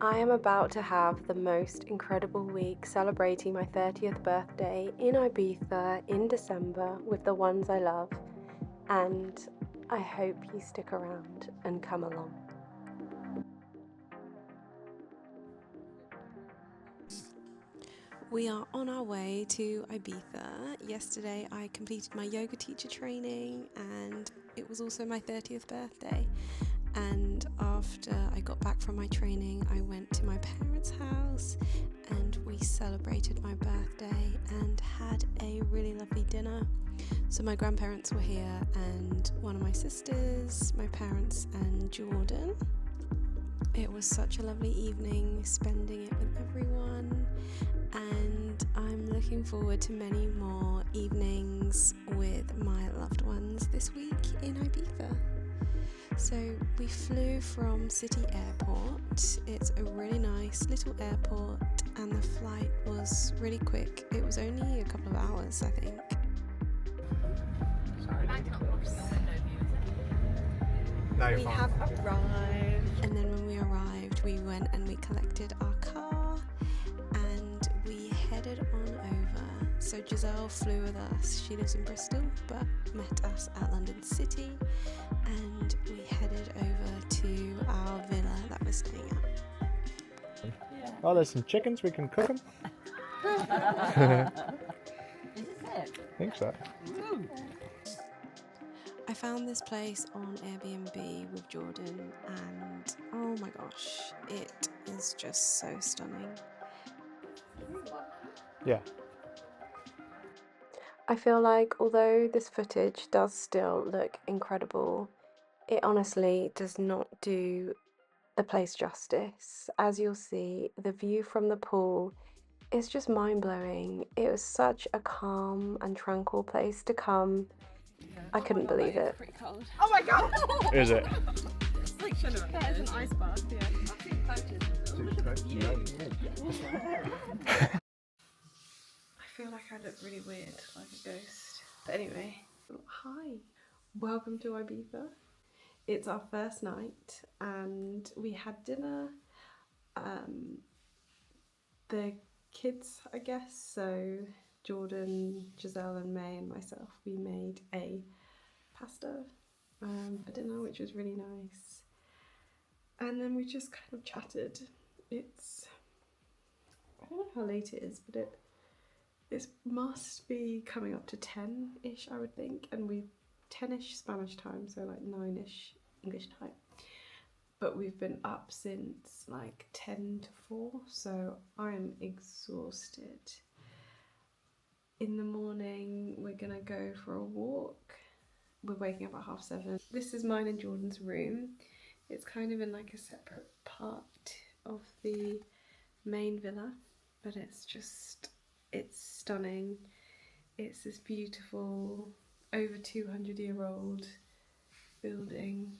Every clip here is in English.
I am about to have the most incredible week celebrating my 30th birthday in Ibiza in December with the ones I love, and I hope you stick around and come along. We are on our way to Ibiza. Yesterday I completed my yoga teacher training and it was also my 30th birthday. And after I got back from my training, I went to my parents' house and we celebrated my birthday and had a really lovely dinner. So my grandparents were here and one of my sisters, my parents and Jordan. It was such a lovely evening spending it with everyone, and I'm looking forward to many more evenings with my loved ones this week in Ibiza. So we flew from City Airport. It's a really nice little airport and the flight was really quick. It was only a couple of hours, I think. We have arrived, and then when we arrived we went and we collected our car and we headed on over. So Giselle flew with us. She lives in Bristol but met us at London City, and we headed over to our villa that we're staying at. Oh, there's some chickens, we can cook them. Is this it? I think so. I found this place on Airbnb with Jordan and oh my gosh, it is just so stunning. Yeah. I feel like although this footage does still look incredible, it honestly does not do the place justice. As you'll see, the view from the pool is just mind-blowing. It was such a calm and tranquil place to come. I couldn't believe it. Pretty cold. Oh my god! Is it? It's like there's an ice bath, yeah. I've seen photos. I feel like I look really weird, like a ghost. But anyway. Hi, welcome to Ibiza. It's our first night and we had dinner. The kids, I guess, so Jordan, Giselle and May and myself, we made a pasta for dinner, which was really nice. And then we just kind of chatted. It's, I don't know how late it is, but it must be coming up to 10-ish, I would think, and we 10-ish Spanish time, so like 9-ish English time. But we've been up since like 10 to 4, so I'm exhausted. In the morning, we're gonna go for a walk. We're waking up at 7:30. This is mine and Jordan's room. It's kind of in like a separate part of the main villa, but it's stunning. It's this beautiful, over 200-year-old building.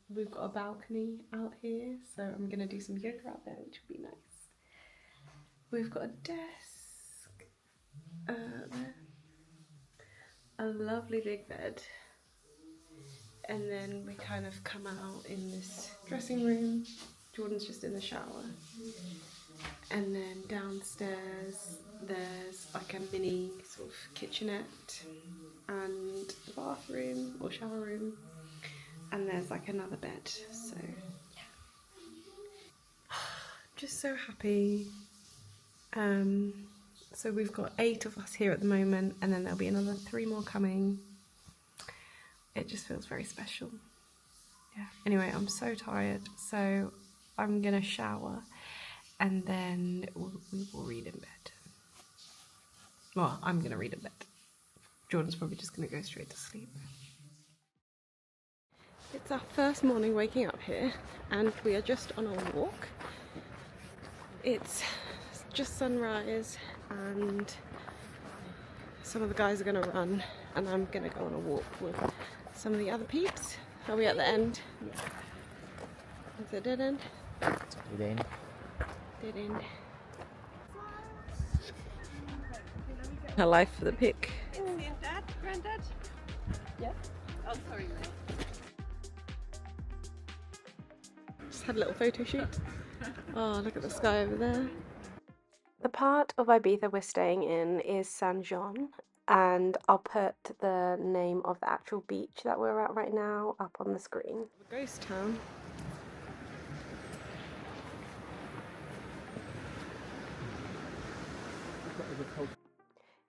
We've got a balcony out here, so I'm gonna do some yoga out there, which will be nice. We've got a desk there, a lovely big bed, and then we kind of come out in this dressing room. Jordan's just in the shower, and then downstairs there's like a mini sort of kitchenette and a bathroom or shower room, and there's like another bed. So yeah, just so happy. So we've got 8 of us here at the moment, and then there'll be another 3 more coming. It just feels very special. Yeah. Anyway, I'm so tired, so I'm gonna shower and then we will read in bed. Well, I'm gonna read in bed. Jordan's probably just gonna go straight to sleep. It's our first morning waking up here and we are just on a walk. It's just sunrise and some of the guys are going to run and I'm going to go on a walk with some of the other peeps. Are we at the end? Yeah. Is it dead end? Dead end. Dead end. Her life for the pic. It's Dad, Granddad? Yeah. Oh, sorry, mate. Just had a little photo shoot. Oh, look at the sky over there. The part of Ibiza we're staying in is San Jean, and I'll put the name of the actual beach that we're at right now up on the screen. Ghost town.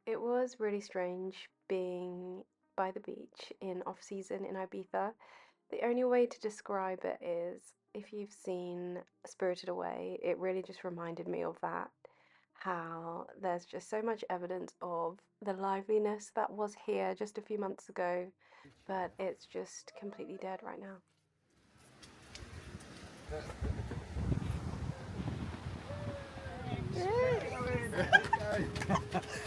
It was really strange being by the beach in off-season in Ibiza. The only way to describe it is if you've seen Spirited Away, it really just reminded me of that. How there's just so much evidence of the liveliness that was here just a few months ago, but it's just completely dead right now.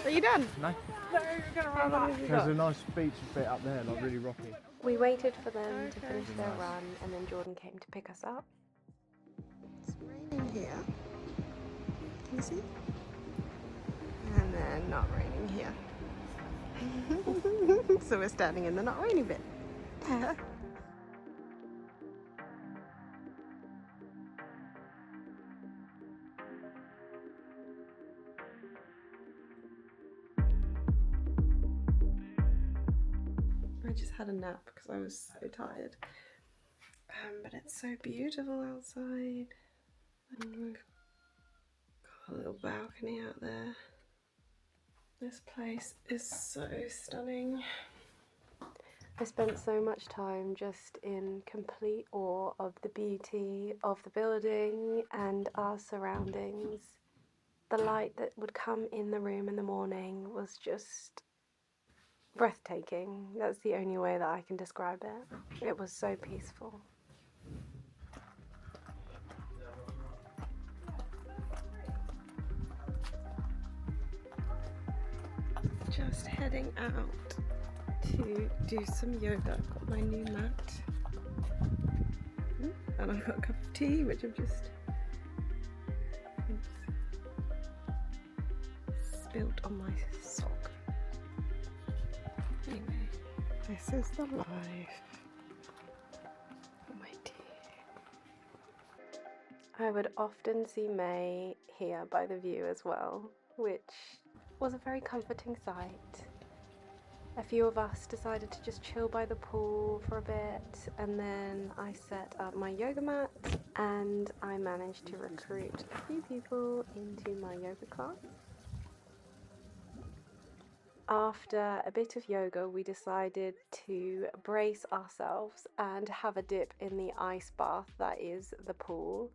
Are you done? No. No, you're gonna run back. There's a nice beach bit up there, like really rocky. We waited for them to finish their run, and then Jordan came to pick us up. It's raining here. Can you see? And then not raining here. So we're standing in the not raining bit. I just had a nap because I was so tired. But it's so beautiful outside. And we've got a little balcony out there. This place is so stunning. I spent so much time just in complete awe of the beauty of the building and our surroundings. The light that would come in the room in the morning was just breathtaking. That's the only way that I can describe it. It was so peaceful. Just heading out to do some yoga. I've got my new mat and I've got a cup of tea which I've just spilled on my sock. Anyway, this is the life. My tea. I would often see May here by the view as well, which was a very comforting sight. A few of us decided to just chill by the pool for a bit, and then I set up my yoga mat and I managed to recruit a few people into my yoga class. After a bit of yoga, we decided to brace ourselves and have a dip in the ice bath that is the pool.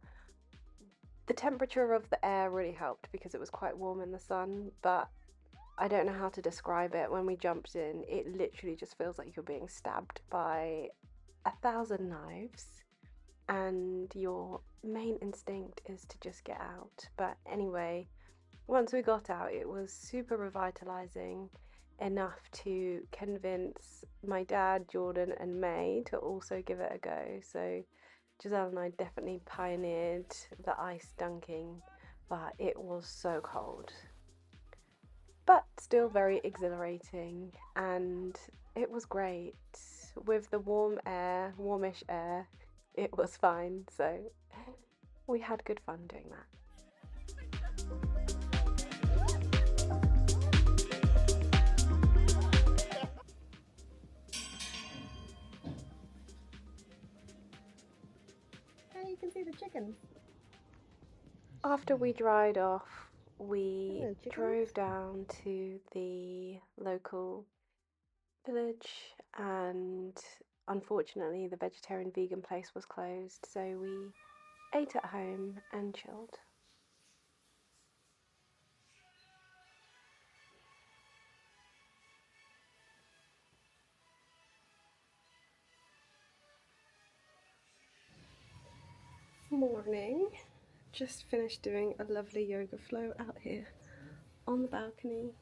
The temperature of the air really helped because it was quite warm in the sun, but I don't know how to describe it. When we jumped in, it literally just feels like you're being stabbed by 1,000 knives and your main instinct is to just get out. But anyway, once we got out, it was super revitalizing, enough to convince my dad, Jordan and May to also give it a go. So Giselle and I definitely pioneered the ice dunking, but it was so cold. But still very exhilarating, and it was great. With the warm air, warmish air, it was fine, so we had good fun doing that. Hey, you can see the chickens. After we dried off, we drove down to the local village, and unfortunately the vegetarian vegan place was closed, so we ate at home and chilled. Morning. Just finished doing a lovely yoga flow out here on the balcony,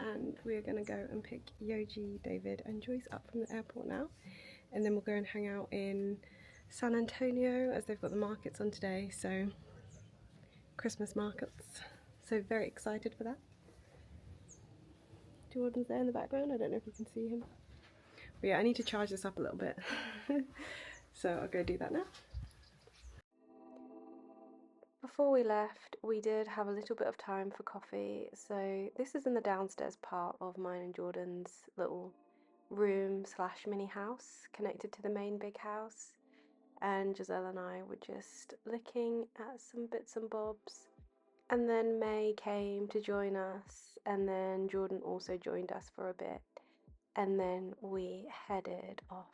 and we're going to go and pick Yoji, David and Joyce up from the airport now, and then we'll go and hang out in San Antonio as they've got the markets on today, so Christmas markets, so very excited for that. Jordan's there in the background, I don't know if you can see him, but yeah, I need to charge this up a little bit so I'll go do that now. Before we left, we did have a little bit of time for coffee. So this is in the downstairs part of mine and Jordan's little room slash mini house connected to the main big house. And Giselle and I were just looking at some bits and bobs. And then May came to join us, and then Jordan also joined us for a bit. And then we headed off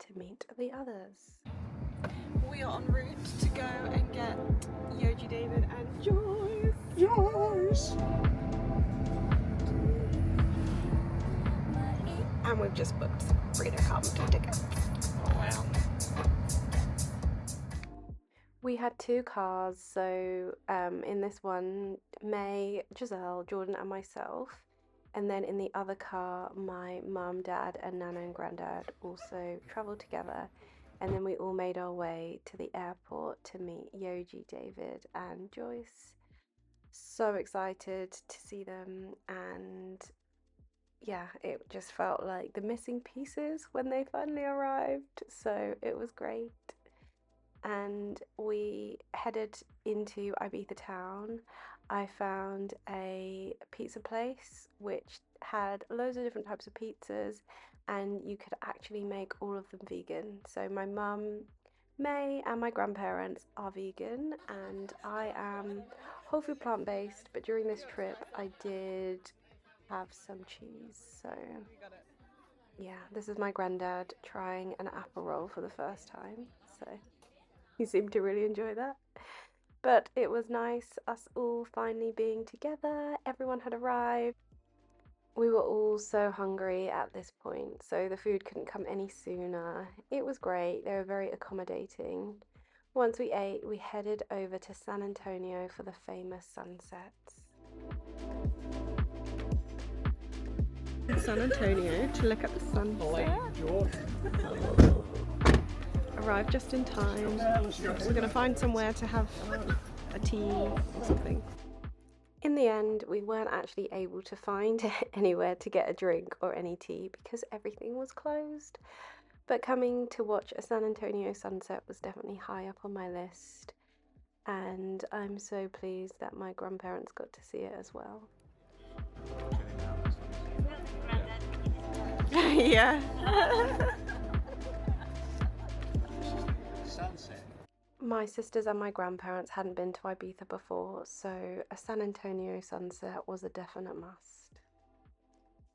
to meet the others. We are en route to go and get Yogi, David and Joyce. Joyce! And we've just booked some Freedom Carpenter tickets. Oh wow. We had 2 cars, so in this one, May, Giselle, Jordan and myself. And then in the other car, my mum, dad and Nana and granddad also travelled together. And then we all made our way to the airport to meet Yogi, David and Joyce. So excited to see them, and yeah, it just felt like the missing pieces when they finally arrived. So it was great. And we headed into Ibiza town. I found a pizza place which had loads of different types of pizzas, and you could actually make all of them vegan. So my mum, May, and my grandparents are vegan, and I am whole food plant-based, but during this trip I did have some cheese. So yeah, this is my granddad trying an apple roll for the first time. So he seemed to really enjoy that. But it was nice, us all finally being together. Everyone had arrived. We were all so hungry at this point, so the food couldn't come any sooner. It was great. They were very accommodating. Once we ate, we headed over to San Antonio for the famous sunsets. San Antonio to look at the sunset. Arrived just in time. We're going to find somewhere to have a tea or something. In the end, we weren't actually able to find anywhere to get a drink or any tea because everything was closed. But coming to watch a San Antonio sunset was definitely high up on my list. And I'm so pleased that my grandparents got to see it as well. Yeah. Sunset. My sisters and my grandparents hadn't been to Ibiza before, so a San Antonio sunset was a definite must.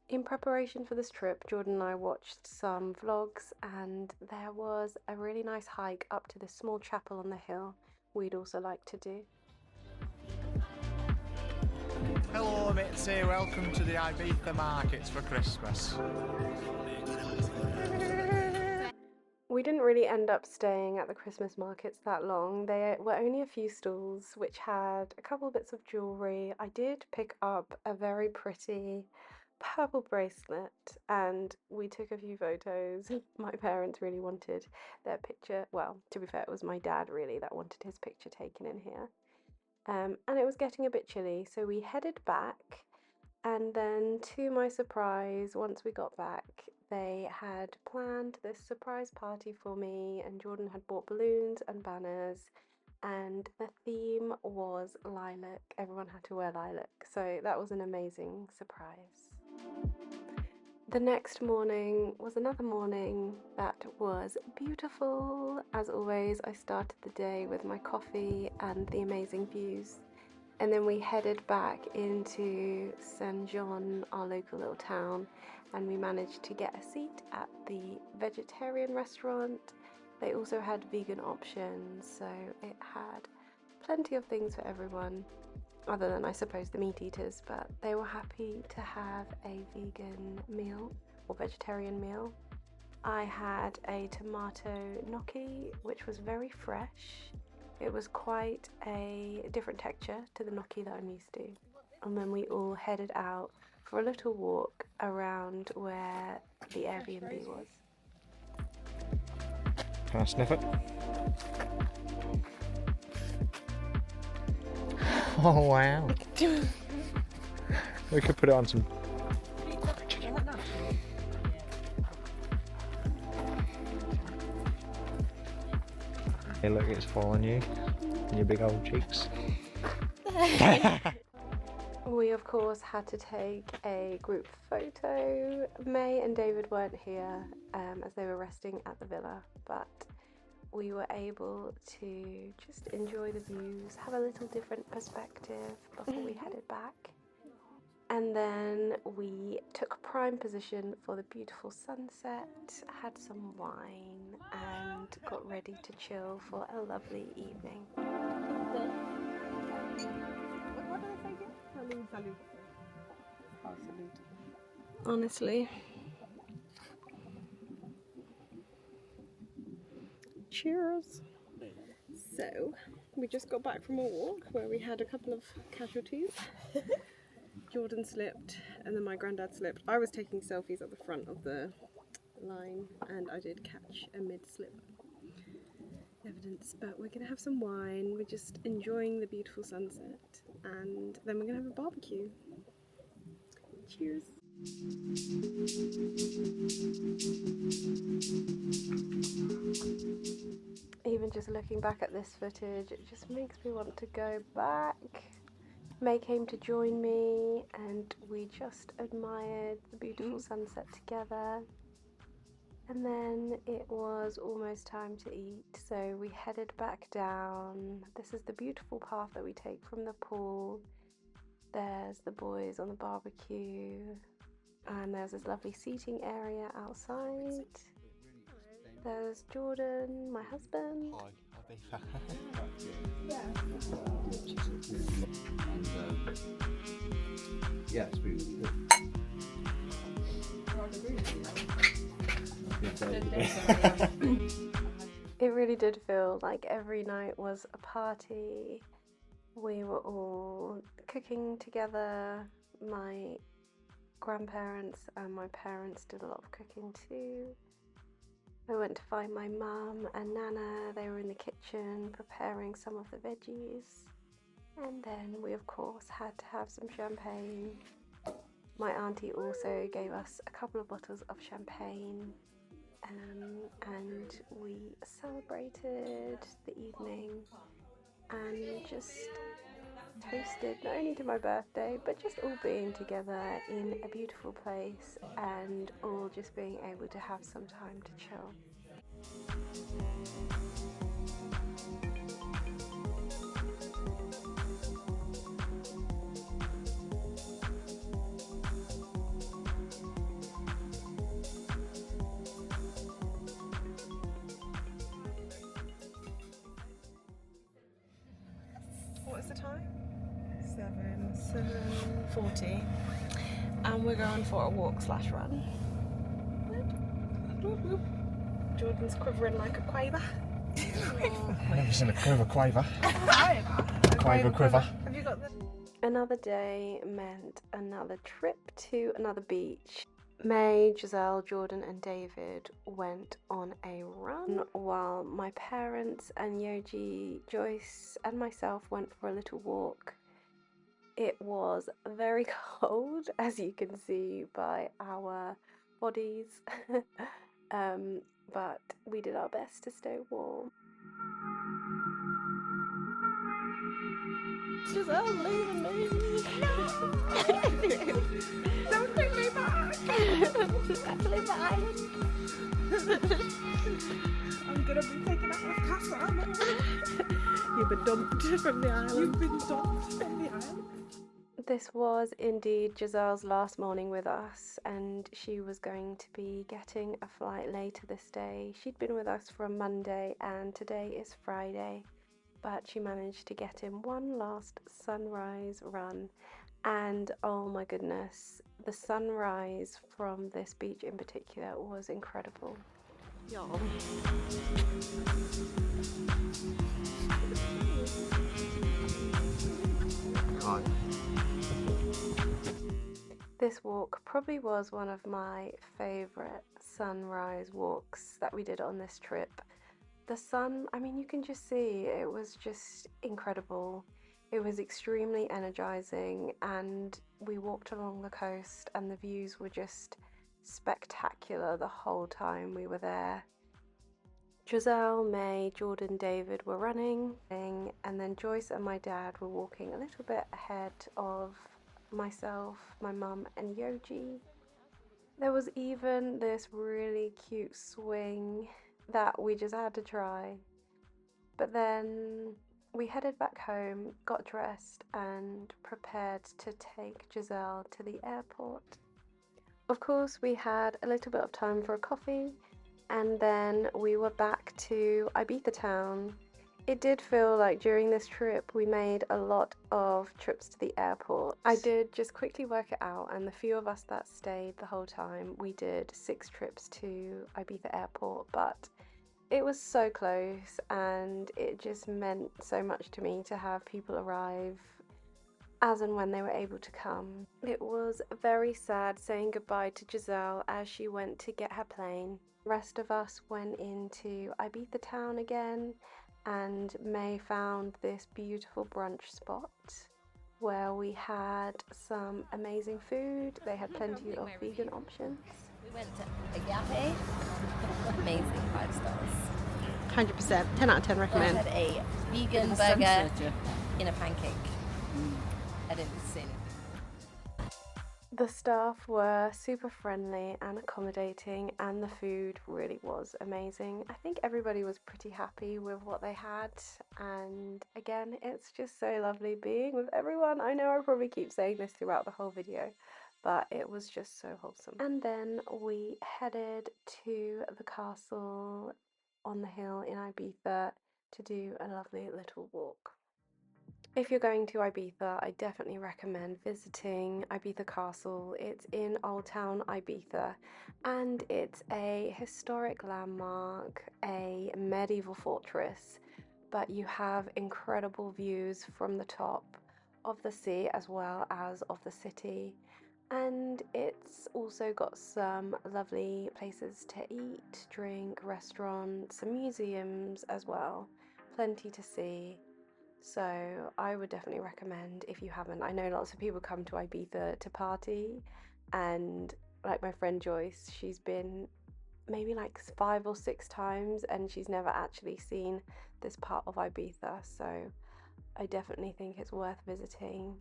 In preparation for this trip, Jordan and I watched some vlogs, and there was a really nice hike up to this small chapel on the hill we'd also like to do. Hello Mitzi, welcome to the Ibiza markets for Christmas. We didn't really end up staying at the Christmas markets that long. There were only a few stalls which had a couple bits of jewellery. I did pick up a very pretty purple bracelet, and we took a few photos. My parents really wanted their picture. Well, to be fair, it was my dad really that wanted his picture taken in here. And it was getting a bit chilly, so we headed back. And then, to my surprise, once we got back, they had planned this surprise party for me, and Jordan had bought balloons and banners, and the theme was lilac. Everyone had to wear lilac, so that was an amazing surprise. The next morning was another morning that was beautiful. As always, I started the day with my coffee and the amazing views. And then we headed back into Saint Jean, our local little town, and we managed to get a seat at the vegetarian restaurant. They also had vegan options, so it had plenty of things for everyone, other than I suppose the meat eaters, but they were happy to have a vegan meal or vegetarian meal. I had a tomato gnocchi, which was very fresh. It was quite a different texture to the gnocchi that I'm used to. And then we all headed out for a little walk around where the Airbnb was. Can I sniff it? Oh wow. We could put it on some. Hey look, it's following you. and your big old cheeks. We of course had to take a group photo. May and David weren't here as they were resting at the villa, but we were able to just enjoy the views, have a little different perspective before we headed back. And then we took prime position for the beautiful sunset, had some wine and got ready to chill for a lovely evening. Honestly. Cheers. So, we just got back from a walk where we had a couple of casualties. Jordan slipped and then my granddad slipped. I was taking selfies at the front of the line and I did catch a mid-slip evidence, but we're going to have some wine. We're just enjoying the beautiful sunset and then we're going to have a barbecue. Cheers. Even just looking back at this footage, it just makes me want to go back. May came to join me and we just admired the beautiful sunset together. And then it was almost time to eat, so we headed back down. This is the beautiful path that we take from the pool. There's the boys on the barbecue, and there's this lovely seating area outside. There's Jordan, my husband. Hi, Ibiza. Yeah, it's been really good. It really did feel like every night was a party. We were all cooking together. My grandparents and my parents did a lot of cooking too. I went to find my mum and Nana. They were in the kitchen preparing some of the veggies. And then we of course had to have some champagne. My auntie also gave us a couple of bottles of champagne. And we celebrated the evening and just toasted not only to my birthday but just all being together in a beautiful place and all just being able to have some time to chill. What is the time? 7:40, and we're going for a walk/run. Jordan's quivering like a quaver. Never seen a quiver. Quaver. Have you got the... Another day meant another trip to another beach. May, Giselle, Jordan and David went on a run while my parents and Yogi, Joyce and myself went for a little walk. It was very cold, as you can see by our bodies, but we did our best to stay warm. Giselle's leaving me! No! Don't bring me back! She's got to leave the island. I'm gonna be taken out of Casa. You've been dumped from the island. You've been dumped from the island. This was indeed Giselle's last morning with us, and she was going to be getting a flight later this day. She'd been with us from Monday and today is Friday, but she managed to get in one last sunrise run, and oh my goodness, the sunrise from this beach in particular was incredible. Y'all. Hi. This walk probably was one of my favourite sunrise walks that we did on this trip. The sun, I mean, you can just see it was just incredible. It was extremely energizing, and we walked along the coast and the views were just spectacular the whole time we were there. Giselle, May, Jordan, David were running, and then Joyce and my dad were walking a little bit ahead of myself, my mum, and Yoji. There was even this really cute swing that we just had to try. But then we headed back home, got dressed, and prepared to take Giselle to the airport. Of course, we had a little bit of time for a coffee, and then we were back to Ibiza town. It did feel like during this trip we made a lot of trips to the airport. I did just quickly work it out, and the few of us that stayed the whole time, we did 6 trips to Ibiza airport, but it was so close and it just meant so much to me to have people arrive as and when they were able to come. It was very sad saying goodbye to Giselle as she went to get her plane. The rest of us went into Ibiza town again, and May found this beautiful brunch spot where we had some amazing food. They had plenty of vegan options. We went to Agape. Amazing, 5 stars. 100%, 10 out of 10 I recommend. had a vegan burger in a pancake. I didn't see anything. The staff were super friendly and accommodating, and the food really was amazing. I think everybody was pretty happy with what they had, and again, it's just so lovely being with everyone. I know I probably keep saying this throughout the whole video, but it was just so wholesome. And then we headed to the castle on the hill in Ibiza to do a lovely little walk. If you're going to Ibiza, I definitely recommend visiting Ibiza Castle. It's in Old Town Ibiza, and it's a historic landmark, a medieval fortress, but you have incredible views from the top of the sea as well as of the city. And it's also got some lovely places to eat, drink, restaurants, some museums as well. Plenty to see. So I would definitely recommend if you haven't. I know lots of people come to Ibiza to party, and like my friend Joyce, she's been maybe like 5 or 6 times and she's never actually seen this part of Ibiza. So I definitely think it's worth visiting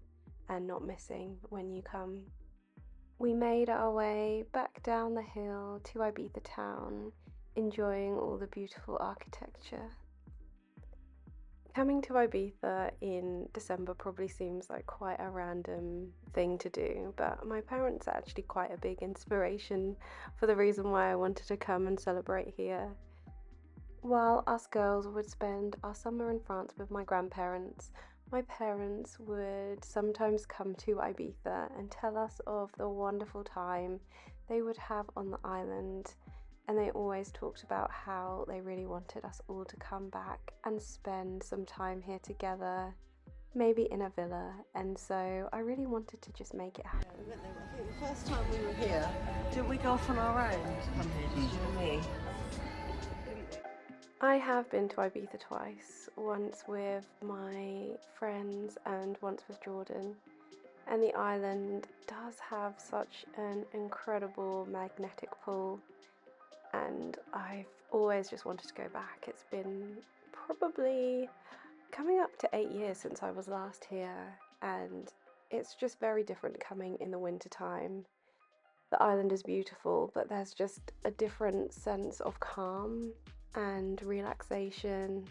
and not missing when you come. We made our way back down the hill to Ibiza town, enjoying all the beautiful architecture. Coming to Ibiza in December probably seems like quite a random thing to do, but my parents are actually quite a big inspiration for the reason why I wanted to come and celebrate here. While us girls would spend our summer in France with my grandparents, my parents would sometimes come to Ibiza and tell us of the wonderful time they would have on the island. And they always talked about how they really wanted us all to come back and spend some time here together, maybe in a villa. And so I really wanted to just make it happen. I think the first time we were here, didn't we go off on our own to come here, just you and me? I have been to Ibiza twice, once with my friends and once with Jordan. And the island does have such an incredible magnetic pull, and I've always just wanted to go back. It's been probably coming up to 8 years since I was last here, and it's just very different coming in the winter time. The island is beautiful, but there's just a different sense of calm and relaxation,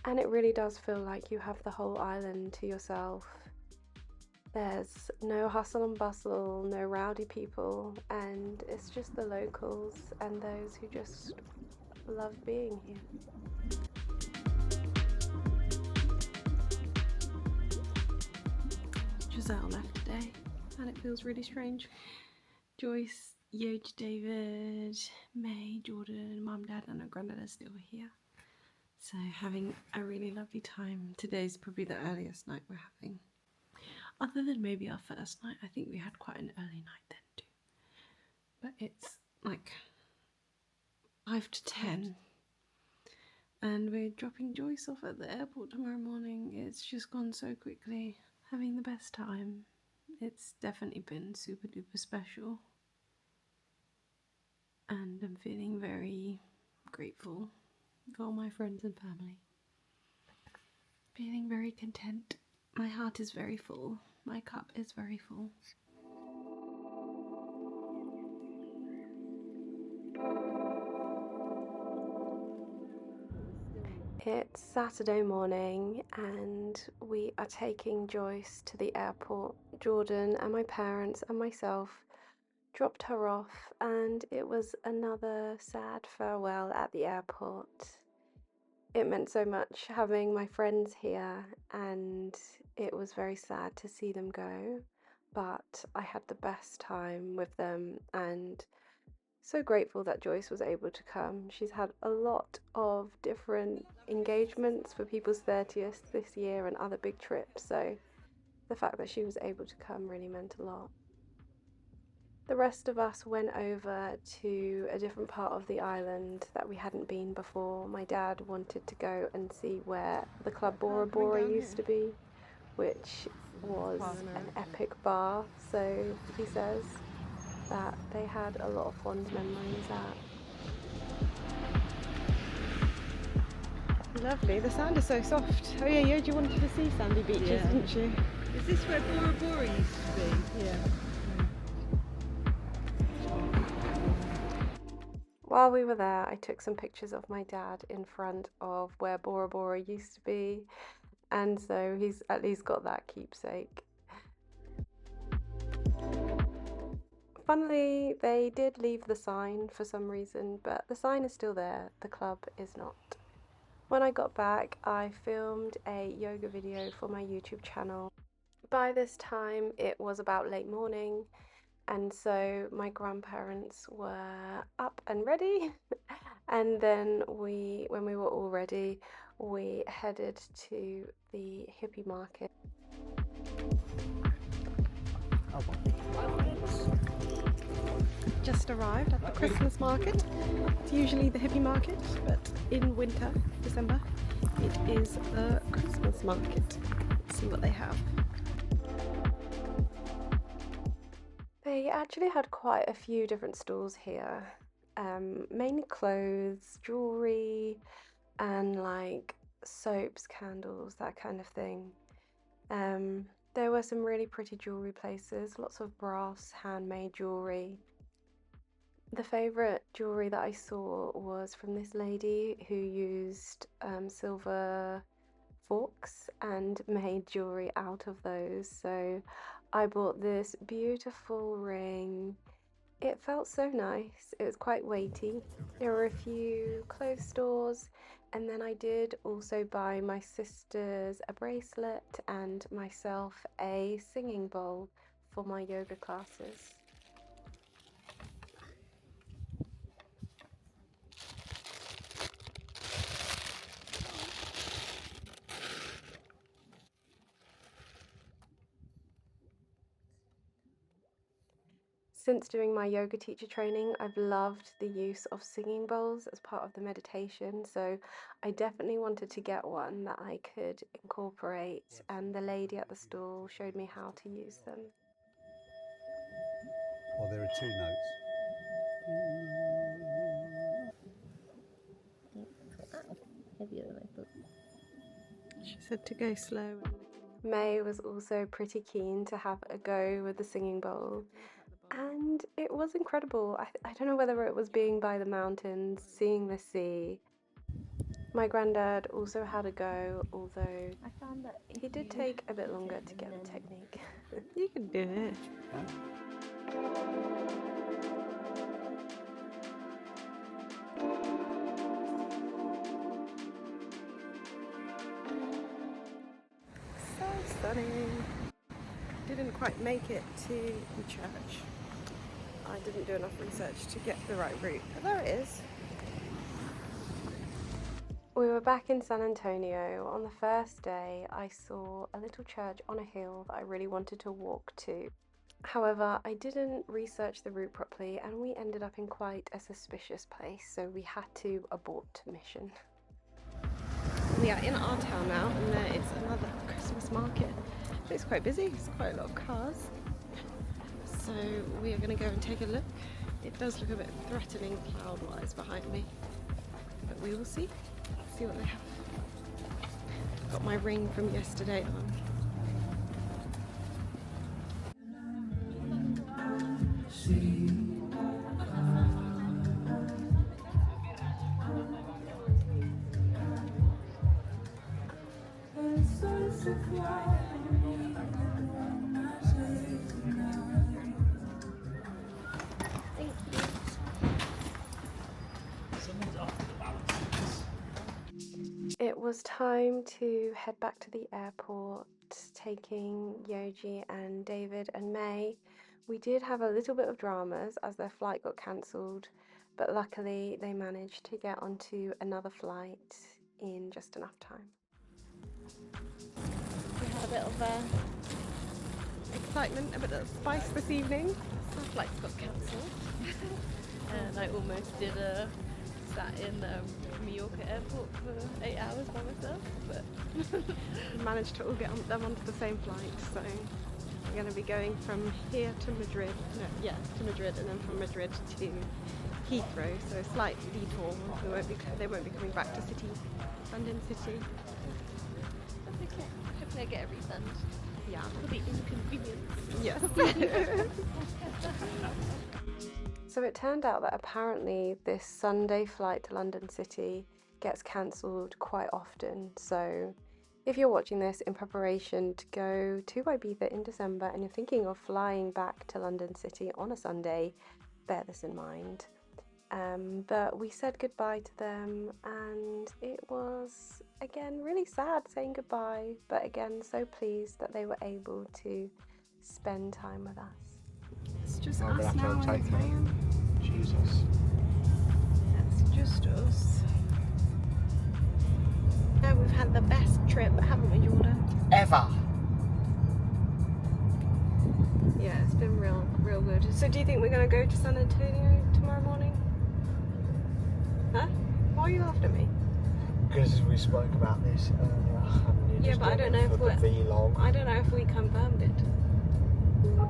and it really does feel like you have the whole island to yourself. There's no hustle and bustle, no rowdy people, and it's just the locals and those who just love being here. Giselle left today, and it feels really strange. Joyce, Yoji, David, May, Jordan, Mum, Dad, and our granddad are still here. So having a really lovely time. Today's probably the earliest night we're having. Other than maybe our first night, I think we had quite an early night then too. But it's like 5 to 10. And we're dropping Joyce off at the airport tomorrow morning. It's just gone so quickly. Having the best time. It's definitely been super duper special. And I'm feeling very grateful with all my friends and family. Feeling very content. My heart is very full. My cup is very full. It's Saturday morning and we are taking Joyce to the airport. Jordan and my parents and myself dropped her off, and it was another sad farewell at the airport. It meant so much having my friends here, and it was very sad to see them go, but I had the best time with them and so grateful that Joyce was able to come. She's had a lot of different engagements for people's 30th this year and other big trips, so the fact that she was able to come really meant a lot. The rest of us went over to a different part of the island that we hadn't been before. My dad wanted to go and see where the Club Bora Bora used to be, which was an epic bar, so he says that they had a lot of fond memories at. Lovely, the sand is so soft. Oh yeah, Yoji wanted to see sandy beaches, didn't she? Is this where Bora Bora used to be? Yeah. While we were there, I took some pictures of my dad in front of where Bora Bora used to be, and so he's at least got that keepsake. Funnily, they did leave the sign for some reason, but the sign is still there, the club is not. When I got back, I filmed a yoga video for my YouTube channel. By this time, it was about late morning, and so my grandparents were up and ready, and then when we were all ready, we headed to the hippie market. Just arrived at the Christmas market. It's usually the hippie market, but in winter, December, it is the Christmas market. Let's see what they have. They actually had quite a few different stalls here, mainly clothes, jewellery, and like soaps, candles, that kind of thing. There were some really pretty jewellery places, lots of brass, handmade jewellery. The favourite jewellery that I saw was from this lady who used silver forks and made jewellery out of those, so I bought this beautiful ring. It felt so nice. It was quite weighty. There were a few clothes stores, and then I did also buy my sisters a bracelet and myself a singing bowl for my yoga classes. Since doing my yoga teacher training, I've loved the use of singing bowls as part of the meditation, so I definitely wanted to get one that I could incorporate, and the lady at the stall showed me how to use them. Well, there are two notes. Heavier than I thought. She said to go slow. May was also pretty keen to have a go with the singing bowl, and it was incredible. I don't know whether it was being by the mountains, seeing the sea. My granddad also had a go, although I found that he did take a bit longer to get the technique. You can do it. So stunning. Didn't quite make it to the church. I didn't do enough research to get the right route, but there it is. We were back in San Antonio. On the first day, I saw a little church on a hill that I really wanted to walk to. However, I didn't research the route properly, and we ended up in quite a suspicious place, so we had to abort mission. We are in our town now, and there is another Christmas market. It's quite busy, it's quite a lot of cars. So we are going to go and take a look. It does look a bit threatening cloud-wise behind me, but we will see. Let's see what they have. Got my ring from yesterday on. It was time to head back to the airport, taking Yoji and David and May. We did have a little bit of dramas as their flight got cancelled, but luckily they managed to get onto another flight in just enough time. We had a bit of excitement, a bit of spice this evening. Some flights got cancelled and I almost did sat in Mallorca airport for 8 hours by myself, but managed to all get them onto the same flight. So we're going to be going from here to Madrid, to Madrid, and then from Madrid to Heathrow. So a slight detour. They won't be coming back to London City. That's okay. Hopefully I get a refund. Yeah. For the inconvenience. Yes. So it turned out that apparently this Sunday flight to London City gets cancelled quite often. So if you're watching this in preparation to go to Ibiza in December and you're thinking of flying back to London City on a Sunday, bear this in mind. But we said goodbye to them and it was, again, really sad saying goodbye, but again, so pleased that they were able to spend time with us. It's just I'm us gonna have now to in take the it. van. Jesus. It's just us. Now we've had the best trip, haven't we, Jordan? Ever. Yeah, it's been real good. So do you think we're going to go to San Antonio tomorrow morning? Huh? Why are you laughing at me? Because we spoke about this earlier. Yeah, but I don't know if I don't know if we confirmed it.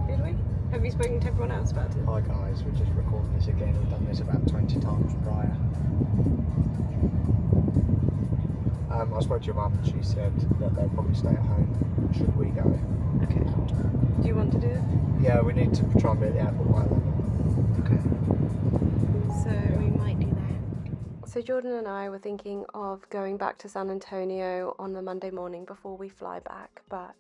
Did we? Have you spoken to everyone else about it? Hi guys, we're just recording this again. We've done this about 20 times prior. I spoke to your mum and she said that they'll probably stay at home should we go. Okay. Do you want to do it? Yeah, we need to try and be at the airport by 11. Okay. So we might do that. So Jordan and I were thinking of going back to San Antonio on the Monday morning before we fly back, but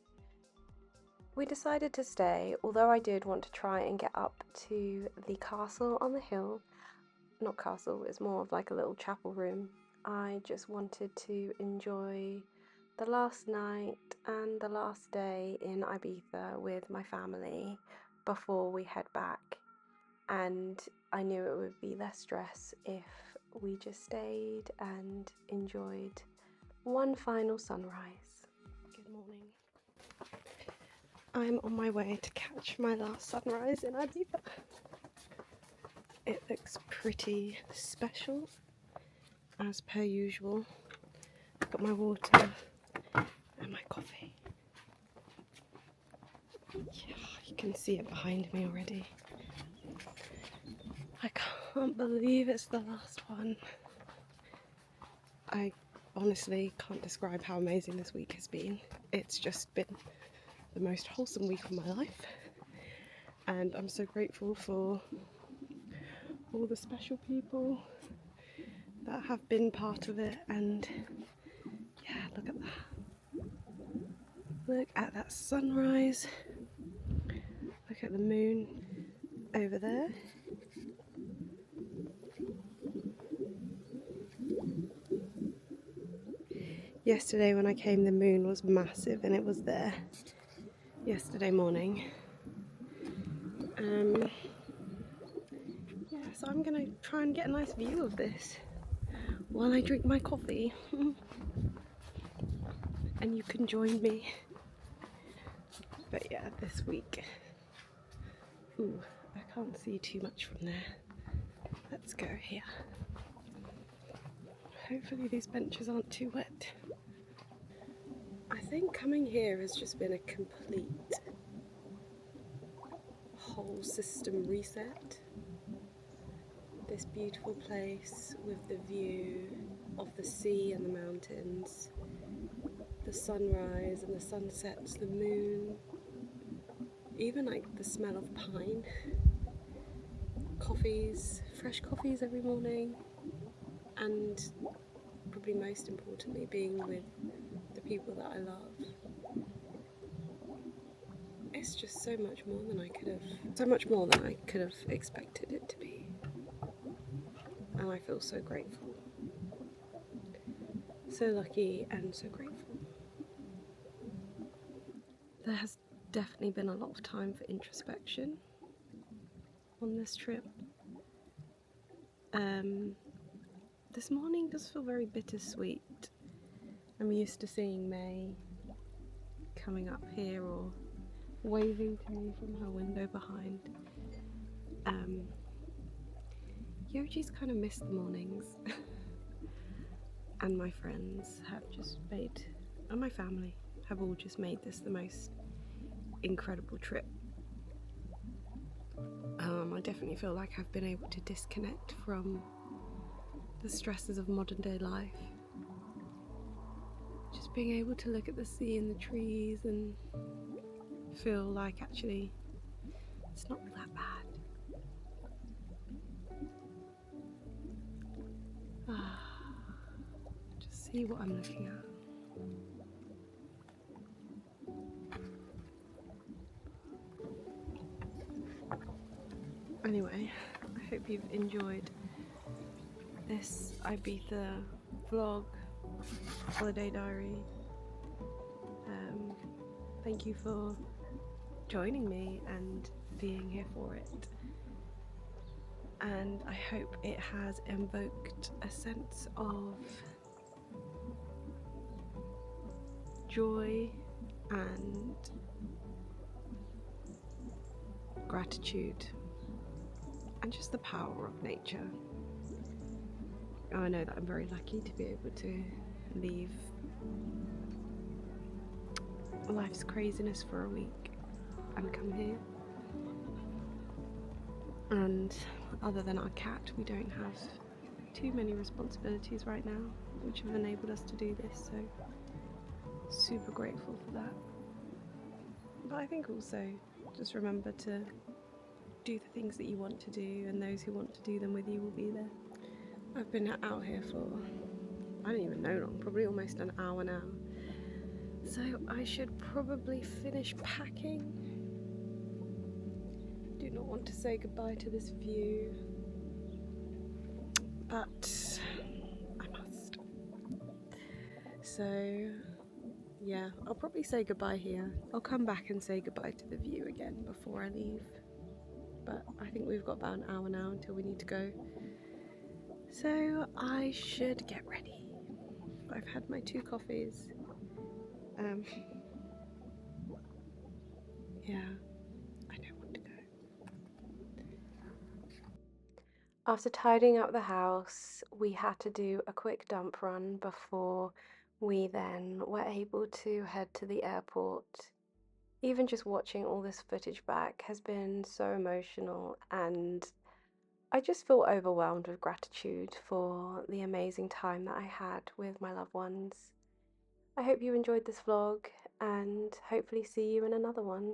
we decided to stay, although I did want to try and get up to the castle on the hill. Not castle, it's more of like a little chapel room. I just wanted to enjoy the last night and the last day in Ibiza with my family before we head back. And I knew it would be less stress if we just stayed and enjoyed one final sunrise. Good morning. I'm on my way to catch my last sunrise in Ibiza. It looks pretty special, as per usual. I've got my water and my coffee. Yeah, you can see it behind me already. I can't believe it's the last one. I honestly can't describe how amazing this week has been. It's just been the most wholesome week of my life, and I'm so grateful for all the special people that have been part of it. And yeah, look at that. Look at that sunrise. Look at the moon over there. Yesterday when I came, the moon was massive and it was there yesterday morning. Yeah, so I'm gonna try and get a nice view of this while I drink my coffee. And you can join me. But yeah, this week. Ooh, I can't see too much from there. Let's go here. Hopefully these benches aren't too wet. I think coming here has just been a complete whole system reset. this beautiful place with the view of the sea and the mountains, the sunrise and the sunsets, the moon, even like the smell of pine, coffees, fresh coffees every morning, and probably most importantly being with the people that I love. It's just so much more than I could have expected it to be. And I feel so grateful. So lucky and so grateful. There has definitely been a lot of time for introspection on this trip. This morning does feel very bittersweet. I'm used to seeing May coming up here or waving to me from her window behind. Yoji's kind of missed the mornings. And my friends have just made, and my family have all just made this the most incredible trip. I definitely feel like I've been able to disconnect from the stresses of modern day life. Just being able to look at the sea and the trees and feel like actually it's not that bad. Just see what I'm looking at. Anyway, I hope you've enjoyed this Ibiza vlog, holiday diary. Thank you for joining me and being here for it. And I hope it has invoked a sense of joy and gratitude and just the power of nature. I know that I'm very lucky to be able to leave life's craziness for a week and come here. And other than our cat, we don't have too many responsibilities right now, which have enabled us to do this, so super grateful for that. But I think also just remember to do the things that you want to do, and those who want to do them with you will be there. I've been out here for, I don't even know long, probably almost an hour now. So I should probably finish packing. Do not want to say goodbye to this view, but I must. So yeah, I'll probably say goodbye here. I'll come back and say goodbye to the view again before I leave. But I think we've got about an hour now until we need to go. So I should get ready. I've had my 2 coffees. Yeah, I don't want to go. After tidying up the house, we had to do a quick dump run before we then were able to head to the airport. Even just watching all this footage back has been so emotional, and I just feel overwhelmed with gratitude for the amazing time that I had with my loved ones. I hope you enjoyed this vlog and hopefully see you in another one.